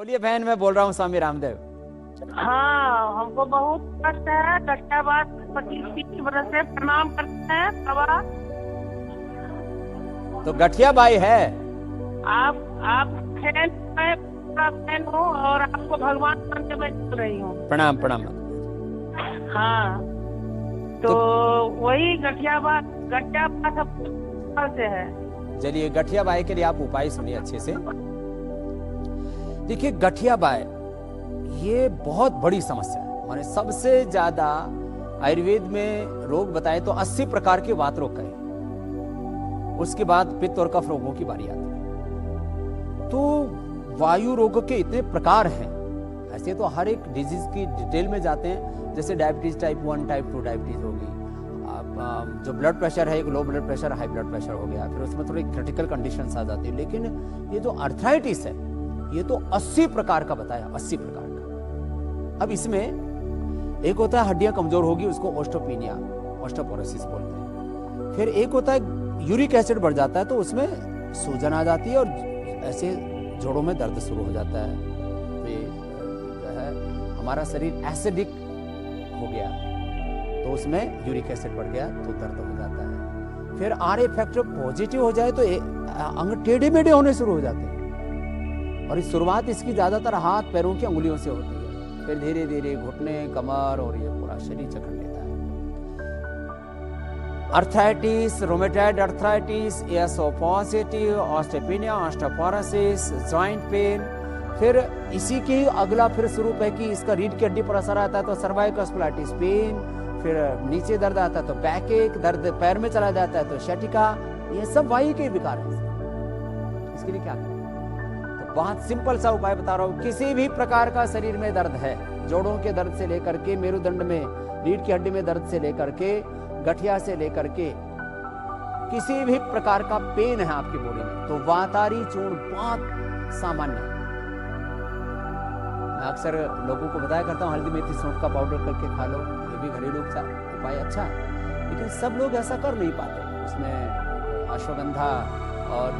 बोलिए बहन, मैं बोल रहा हूँ स्वामी रामदेव। हाँ, हमको बहुत कष्ट है। गठिया बात 25-30 बरस से प्रणाम करते हैं बाबा। तो गठिया बाई है। आप फैन, मैं पूरा फैन हूँ और आपको भगवान मान के मैं चल रही हूँ। प्रणाम प्रणाम। हाँ, तो वही गठिया बात से है। चलिए, गठिया बाई के लिए आप उपाय सुनिए अच्छे से। देखिए, गठिया बाई ये बहुत बड़ी समस्या है। माने सबसे ज्यादा आयुर्वेद में रोग बताए तो 80 प्रकार के वात रोग कहे, उसके बाद पित्त और कफ रोगों की बारी आती है। तो वायु रोग के इतने प्रकार हैं। ऐसे तो हर एक डिजीज की डिटेल में जाते हैं, जैसे डायबिटीज टाइप 1 टाइप 2 डायबिटीज होगी, जो ब्लड प्रेशर है, एक low blood pressure high blood pressure हो गया, फिर उसमें थोड़ी क्रिटिकल कंडीशंस आ जाती है। लेकिन ये जो अर्थराइटिस है ये तो 80 प्रकार का बताया, 80 प्रकार का। अब इसमें एक होता है हड्डियां कमजोर होगी, उसको ऑस्टोपीनिया ऑस्टोपोरोसिस बोलते हैं। फिर एक होता है यूरिक एसिड बढ़ जाता है तो उसमें सूजन आ जाती है और ऐसे जोड़ों में दर्द शुरू हो जाता है। जो है हमारा शरीर एसिडिक हो गया तो उसमें यूरिक एसिड बढ़ गया तो दर्द हो जाता है। फिर आर फैक्टर पॉजिटिव हो जाए तो अंग टेढ़े मेढ़े होने शुरू हो जाते हैं, और इस शुरुआत इसकी ज्यादातर हाथ पैरों की अंगुलियों से होती है। फिर धीरे धीरे घुटने, कमर और ये पूरा शरीर जकड़ लेता है। अर्थराइटिस, रोमेटॉइड अर्थराइटिस, एसोफॉसिटी, ऑस्टियोपेनिया, ऑस्टियोपोरोसिस, जॉइंट पेन। फिर इसी के अगला फिर स्वरूप है कि इसका रीढ़ की हड्डी पर असर आता है तो सर्वाइकल स्प्लाइटिस पेन। फिर नीचे दर्द आता है तो बैक एक, दर्द पैर में चला जाता है तो शटिका। ये सब वायु के विकार हैं। इसके लिए क्या करें? तो बहुत सिंपल सा उपाय बता रहा हूं। किसी भी प्रकार का शरीर में दर्द है, जोड़ों के दर्द से लेकर के मेरुदंड में रीढ़ की हड्डी में दर्द से लेकर के गठिया से लेकर के किसी भी प्रकार का पेन है आपकी बॉडी में, तो वातारी चूर्ण बहुत सामान्य है। मैं अक्सर लोगों को बताया करता हूँ, हल्दी मेथी सौंठ का पाउडर करके खा लो, ये भी घरेलू उपाय अच्छा है। लेकिन सब लोग ऐसा कर नहीं पाते। उसमें अश्वगंधा और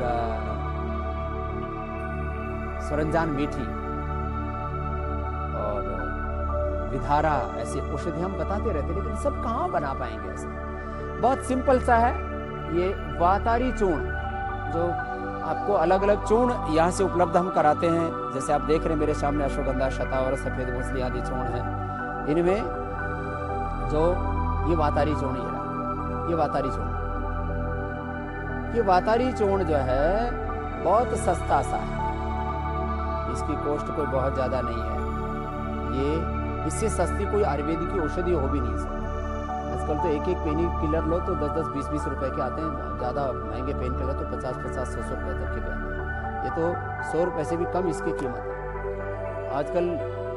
सरंजान मीठी और विधारा ऐसे औषधि हम बताते रहते, लेकिन सब कहाँ बना पाएंगे ऐसा। बहुत सिंपल सा है ये वातारी चूर्ण, जो आपको अलग अलग चूर्ण यहाँ से उपलब्ध हम कराते हैं। जैसे आप देख रहे हैं मेरे सामने अश्वगंधा, शतावर, सफेद मूसली आदि चूर्ण हैं। इनमें जो ये वातारी चूर्ण, ये वातारी चूर्ण, ये वातारी चूर्ण जो है बहुत सस्ता सा है, इसकी कॉस्ट कोई बहुत ज्यादा नहीं है। ये इससे सस्ती कोई आयुर्वेदिक की औषधि हो भी नहीं सकती। आजकल तो एक पेन किलर लो तो 10-10, 20-20 रुपए के आते हैं। ज़्यादा महंगे पेन किलर तो 50-50, 100 रुपए तक के भी आते हैं। ये तो 100 रुपए से भी कम इसकी कीमत है। आजकल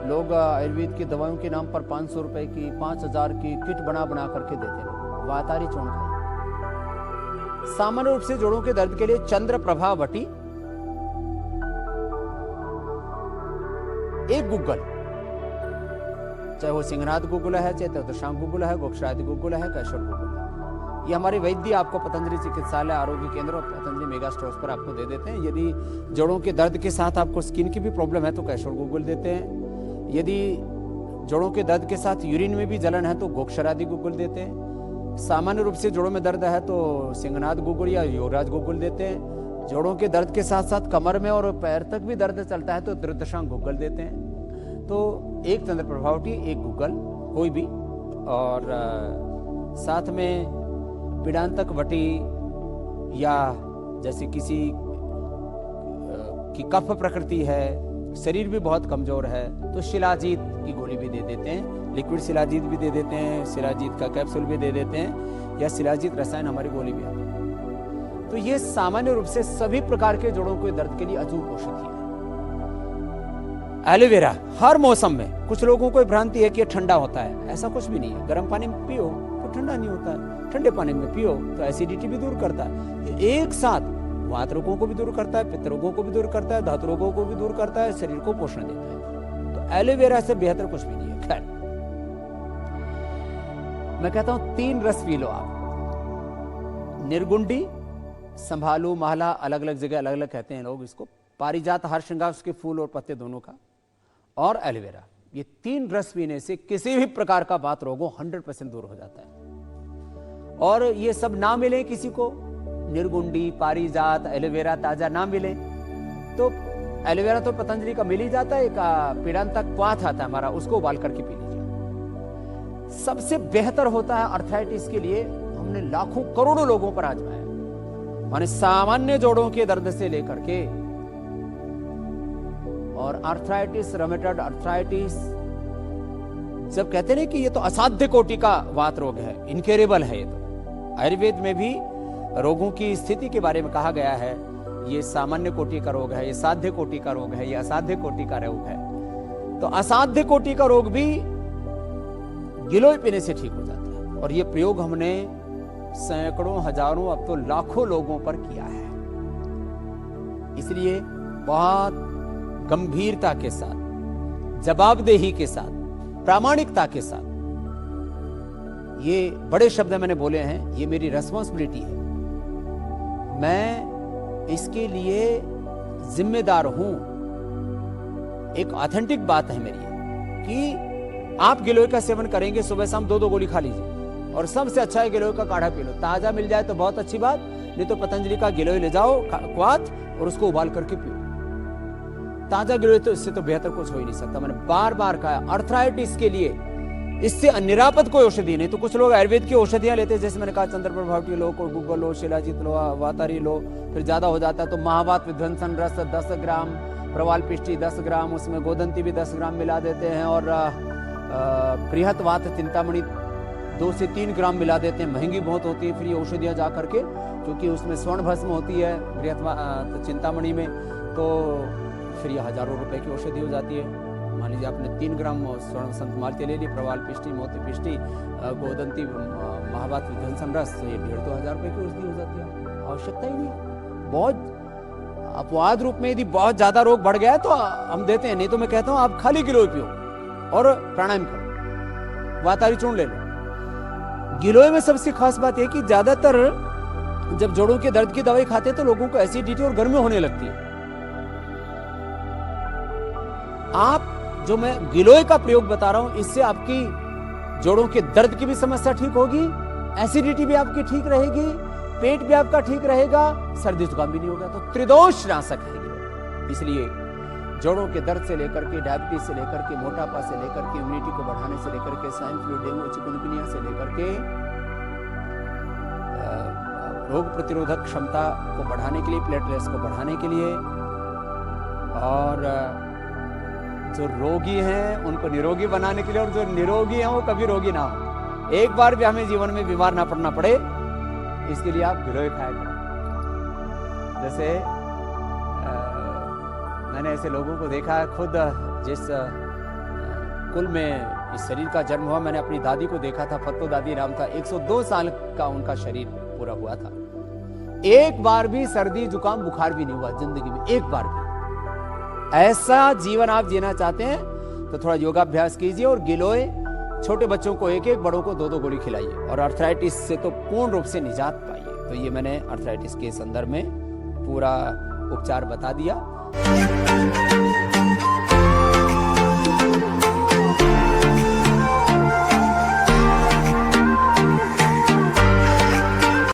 लोग आयुर्वेद की दवाओं के नाम पर 500 रुपए की, 5000 की किट बना बना करके देते हैं। वातारी चूर्ण खाइए। सामान्य रूप से जोड़ों के दर्द के लिए चंद्र प्रभा वटी, एक गुग्गल, चाहे वो सिंहनाद गुग्गुल है, चाहे तत्शांग गुग्गुल है, गोक्षरादि गुग्गुल है, कैशोर गुग्गुल है, ये हमारे वैद्य आपको पतंजलि चिकित्सालय, आरोग्य केंद्र और पतंजलि मेगा स्टोर्स पर आपको दे देते हैं। यदि जोड़ों के दर्द के साथ आपको स्किन की भी प्रॉब्लम है तो कैशोर गुग्गुल देते हैं। यदि जोड़ों के दर्द के साथ यूरिन में भी जलन है तो गोक्षरादि गुग्गुल देते हैं। सामान्य रूप से जोड़ों में दर्द है तो सिंहनाद गुग्गुल या योगराज गुग्गुल देते हैं। जोड़ों के दर्द के साथ साथ कमर में और पैर तक भी दर्द चलता है तो दृतशांग गुग्गल देते हैं। तो एक चंद्र प्रभावटी, एक गुग्गल कोई भी, और साथ में पीड़ांतक वटी, या जैसे किसी की कफ प्रकृति है, शरीर भी बहुत कमजोर है तो शिलाजीत की गोली भी दे देते हैं, लिक्विड शिलाजीत भी दे देते हैं, शिलाजीत का कैप्सूल भी दे देते हैं, या शिलाजीत रसायन हमारी गोली भी आती है। तो ये सामान्य रूप से सभी प्रकार के जोड़ों के दर्द के लिए अचूक औषधि है। एलोवेरा हर मौसम में, कुछ लोगों को भ्रांति है कि ये ठंडा होता है, ऐसा कुछ भी नहीं है। गर्म पानी में पियो तो ठंडा नहीं होता है, ठंडे पानी में पियो तो एसिडिटी भी दूर करता है। एक साथ वात रोगों को भी दूर करता है, पित्त रोगों को भी दूर करता है, धातु रोगों को भी दूर करता है, शरीर को पोषण देता है। तो एलोवेरा से बेहतर कुछ भी नहीं है। खैर, मैं कहता हूं 3 रस पी लो आप। निर्गुंडी, संभालू, महला, अलग अलग जगह अलग अलग कहते हैं लोग इसको। पारिजात हरशृंगार उसके फूल और पत्ते दोनों का, और एलोवेरा, ये 3 रस पीने से किसी भी प्रकार का वात रोग 100% दूर हो जाता है। और ये सब ना मिले किसी को, निर्गुंडी, पारिजात, एलोवेरा ताजा ना मिले तो एलोवेरा तो पतंजलि का मिल ही जाता है, एक पीड़ांतक क्वाथ आता है हमारा, उसको उबाल करके पी लीजिए। सबसे बेहतर होता है अर्थराइटिस के लिए, हमने लाखों करोड़ों लोगों पर आजमाया, माने सामान्य जोड़ों के दर्द से लेकर के और अर्थराइटिस, रोमेटॉइड अर्थराइटिस, जब कहते हैं कि ये तो असाध्य कोटि का वात रोग है, इनक्योरेबल है, ये तो आयुर्वेद में भी रोगों की स्थिति के बारे में कहा गया है, ये सामान्य कोटि का रोग है, ये साध्य कोटि का रोग है, ये असाध्य कोटि का रोग है। तो असाध्य कोटि का रोग भी गिलोय पीने से ठीक हो जाता है, और ये प्रयोग हमने सैकड़ों, हजारों, अब तो लाखों लोगों पर किया है। इसलिए बहुत गंभीरता के साथ, जवाबदेही के साथ, प्रामाणिकता के साथ, ये बड़े शब्द मैंने बोले हैं, ये मेरी रेस्पॉन्सिबिलिटी है, मैं इसके लिए जिम्मेदार हूं। एक ऑथेंटिक बात है मेरी कि आप गिलोय का सेवन करेंगे, सुबह शाम 2-2 गोली खा लीजिए, और सबसे अच्छा है गिलोय का काढ़ा पी लो, ताजा मिल जाए तो बहुत अच्छी बात, नहीं तो पतंजलि का गिलोय ले जाओ क्वाथ और उसको उबाल करके पियो। ताजा गिलोय तो इससे तो बेहतर कुछ हो ही नहीं सकता। मैंने बार बार कहा, अर्थराइटिस के लिए इससे निरापद कोई औषधि नहीं। तो कुछ लोग आयुर्वेद की औषधियां लेते हैं, जैसे मैंने कहा चंद्रप्रभावती लो, गुग्गल लो, शिलाजीत लो, वातारी लो, फिर ज्यादा हो जाता है तो महावात विध्वंसन रस 10 ग्राम, प्रवाल पिष्टी 10 ग्राम, उसमें गोदंती भी 10 ग्राम मिला देते हैं, और बृहत वात चिंतामणि 2 से 3 ग्राम मिला देते हैं। महंगी बहुत होती है फिर ये औषधियां जा करके, क्योंकि उसमें स्वर्ण भस्म होती है बृहत चिंतामणि में, तो फिर ये हजारों रुपए की औषधि हो जाती है। मान लीजिए आपने 3 ग्राम स्वर्ण संत मालती ले ली, प्रवाल पिष्टी, मोती पिष्टी, गोदंती, महावात विध्वंसन रस, तो ये 1,500-2,000 रुपए की औषधि हो जाती है। आवश्यकता ही नहीं। बहुत अपवाद रूप में यदि बहुत ज्यादा रोग बढ़ गया है तो हम देते हैं, नहीं तो मैं कहता हूं आप खाली गिलोय पियो और प्राणायाम करो, वातारी चूर्ण ले लो। गिलोय में सबसे खास बात है कि ज्यादातर जब जोड़ों के दर्द की दवाई खाते हैं तो लोगों को एसिडिटी और गर्मी होने लगती है। आप जो मैं गिलोय का प्रयोग बता रहा हूं, इससे आपकी जोड़ों के दर्द की भी समस्या ठीक होगी, एसिडिटी भी आपकी ठीक रहेगी, पेट भी आपका ठीक रहेगा, सर्दी जुकाम भी नहीं होगा। तो त्रिदोष नाशक है गिलोय। इसलिए जोड़ों के दर्द से लेकर के, डायबिटीज से लेकर के, मोटापा से लेकर के, इम्यूनिटी को बढ़ाने से लेकर के, स्वाइन फ्लू, डेंगू, चिकनगुनिया से लेकर के रोग प्रतिरोधक क्षमता को बढ़ाने के लिए, प्लेटलेट्स को बढ़ाने के लिए, और जो रोगी हैं उनको निरोगी बनाने के लिए, और जो निरोगी हैं वो कभी रोगी ना हो, एक बार भी हमें जीवन में बीमार ना पड़ना पड़े, इसके लिए आप गिलोय खाया करें। जैसे मैंने ऐसे लोगों को देखा, खुद जिस कुल में इस शरीर का जन्म हुआ, मैंने अपनी दादी को देखा था, फत्तो दादी नाम था, 102 साल का उनका शरीर पूरा हुआ था, एक बार भी सर्दी जुकाम बुखार भी नहीं हुआ जिंदगी में, एक बार भी। ऐसा जीवन आप जीना चाहते हैं तो थोड़ा योगाभ्यास कीजिए, और गिलोय छोटे बच्चों को 1-1, बड़ों को 2-2 गोली खिलाइए, और अर्थराइटिस से तो पूर्ण रूप से निजात पाइए। तो ये मैंने अर्थराइटिस के संदर्भ में पूरा उपचार बता दिया।